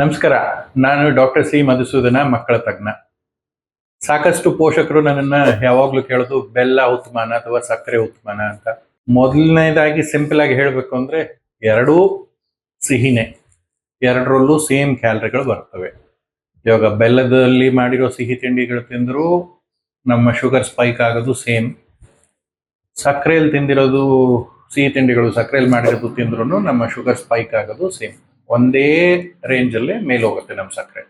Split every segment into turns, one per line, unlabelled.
ನಮಸ್ಕಾರ. ನಾನು doctor C Madhusudana, ಮಕ್ಕಳ ತಜ್ಞ. ಸಾಕಷ್ಟು ಪೋಷಕರು ನನ್ನನ್ನ ಯಾವಾಗ್ಲೂ ಕೇಳೋದು ಬೆಲ್ಲ ಉತ್ತಮನ ಅಥವಾ ಸಕ್ಕರೆ ಉತ್ತಮನ ಅಂತ. ಮೊದಲನೇದಾಗಿ ಸಿಂಪಲ್ ಆಗಿ ಹೇಳ್ಬೇಕು ಅಂದ್ರೆ ಎರಡೂ ಸಿಹಿನೇ, ಎರಡರಲ್ಲೂ ಸೇಮ್ ಕ್ಯಾಲರಿಗಳು ಬರ್ತವೆ. ಇವಾಗ ಬೆಲ್ಲದಲ್ಲಿ ಮಾಡಿರೋ ಸಿಹಿ ತಿಂಡಿಗಳು ತಿಂದರೂ ನಮ್ಮ ಶುಗರ್ ಸ್ಪೈಕ್ ಆಗೋದು ಸೇಮ್. ಸಕ್ಕರೆಯಲ್ಲಿ ತಿಂದಿರೋದು ಸಿಹಿ ತಿಂಡಿಗಳು ಸಕ್ಕರೆಯಲ್ಲಿ ಮಾಡಿರೋದು ತಿಂದ್ರೂ ನಮ್ಮ ಶುಗರ್ ಸ್ಪೈಕ್ ಆಗೋದು ಸೇಮ್. ಒಂದೇ ರೇಂಜಲ್ಲೇ ಮೇಲೆ ಹೋಗುತ್ತೆ ನಮ್ಮ ಸಕ್ಕರೆ.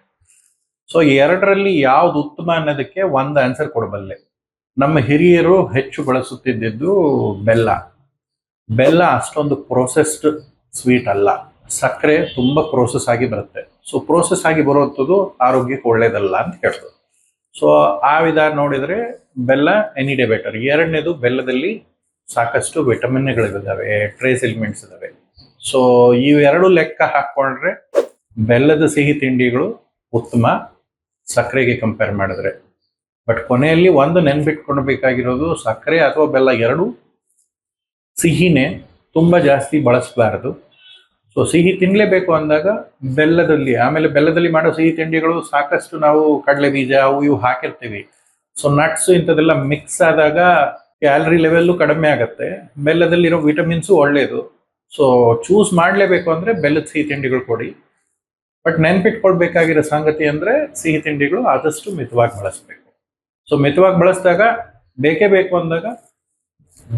ಸೊ ಎರಡರಲ್ಲಿ ಯಾವ್ದು ಉತ್ತಮ ಅನ್ನೋದಕ್ಕೆ ಒಂದು ಆನ್ಸರ್ ಕೊಡಬಲ್ಲೆ. ನಮ್ಮ ಹಿರಿಯರು ಹೆಚ್ಚು ಬಳಸುತ್ತಿದ್ದು ಬೆಲ್ಲ. ಬೆಲ್ಲ ಅಷ್ಟೊಂದು ಪ್ರೋಸೆಸ್ಡ್ ಸ್ವೀಟ್ ಅಲ್ಲ, ಸಕ್ಕರೆ ತುಂಬಾ ಪ್ರೋಸೆಸ್ ಆಗಿ ಬರುತ್ತೆ. ಸೊ ಪ್ರೋಸೆಸ್ ಆಗಿ ಬರುವಂಥದ್ದು ಆರೋಗ್ಯಕ್ಕೆ ಒಳ್ಳೇದಲ್ಲ ಅಂತ ಹೇಳ್ಬೋದು. ಸೊ ಆ ವಿಧಾನ ನೋಡಿದ್ರೆ ಬೆಲ್ಲ ಎನಿ ಡೇ ಬೆಟರ್. ಎರಡನೇದು, ಬೆಲ್ಲದಲ್ಲಿ ಸಾಕಷ್ಟು ವಿಟಮಿನ್ಗಳಿದ್ದಾವೆ, ಟ್ರೇಸ್ ಎಲಿಮೆಂಟ್ಸ್ ಇದಾವೆ. ಸೊ ಇವೆರಡು ಲೆಕ್ಕ ಹಾಕೊಂಡ್ರೆ ಬೆಲ್ಲದ ಸಿಹಿ ತಿಂಡಿಗಳು ಉತ್ತಮ ಸಕ್ಕರೆಗೆ ಕಂಪೇರ್ ಮಾಡಿದ್ರೆ. ಬಟ್ ಕೊನೆಯಲ್ಲಿ ಒಂದು ನೆನ್ಪಿಟ್ಕೊಳ್ಬೇಕಾಗಿರೋದು, ಸಕ್ಕರೆ ಅಥವಾ ಬೆಲ್ಲ ಎರಡು ಸಿಹಿನೇ, ತುಂಬಾ ಜಾಸ್ತಿ ಬಳಸಬಾರದು. ಸೊ ಸಿಹಿ ತಿನ್ಲೇಬೇಕು ಅಂದಾಗ ಬೆಲ್ಲದಲ್ಲಿ, ಆಮೇಲೆ ಬೆಲ್ಲದಲ್ಲಿ ಮಾಡೋ ಸಿಹಿ ತಿಂಡಿಗಳು ಸಾಕಷ್ಟು ನಾವು ಕಡಲೆ ಬೀಜ ಅವು ಇವು ಹಾಕಿರ್ತೀವಿ. ಸೊ ನಟ್ಸ್ ಇಂಥದೆಲ್ಲ ಮಿಕ್ಸ್ ಆದಾಗ ಕ್ಯಾಲರಿ ಲೆವೆಲ್ಲು ಕಡಿಮೆ ಆಗುತ್ತೆ, ಬೆಲ್ಲದಲ್ಲಿರೋ ವಿಟಮಿನ್ಸು ಒಳ್ಳೆಯದು. ಸೊ ಚೂಸ್ ಮಾಡಲೇಬೇಕು ಅಂದರೆ ಬೆಲ್ಲದ ಸಿಹಿ ತಿಂಡಿಗಳು ಕೊಡಿ. ಬಟ್ ನೆನ್ಪಿಟ್ಕೊಳ್ಬೇಕಾಗಿರೋ ಸಂಗತಿ ಅಂದರೆ ಸಿಹಿ ತಿಂಡಿಗಳು ಆದಷ್ಟು ಮಿತವಾಗಿ ಬಳಸಬೇಕು. ಸೊ ಮಿತವಾಗಿ ಬಳಸಿದಾಗ, ಬೇಕೇ ಬೇಕು ಅಂದಾಗ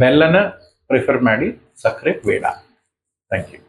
ಬೆಲ್ಲನ ಪ್ರಿಫರ್ ಮಾಡಿ, ಸಕ್ಕರೆ ಬೇಡ. Thank you.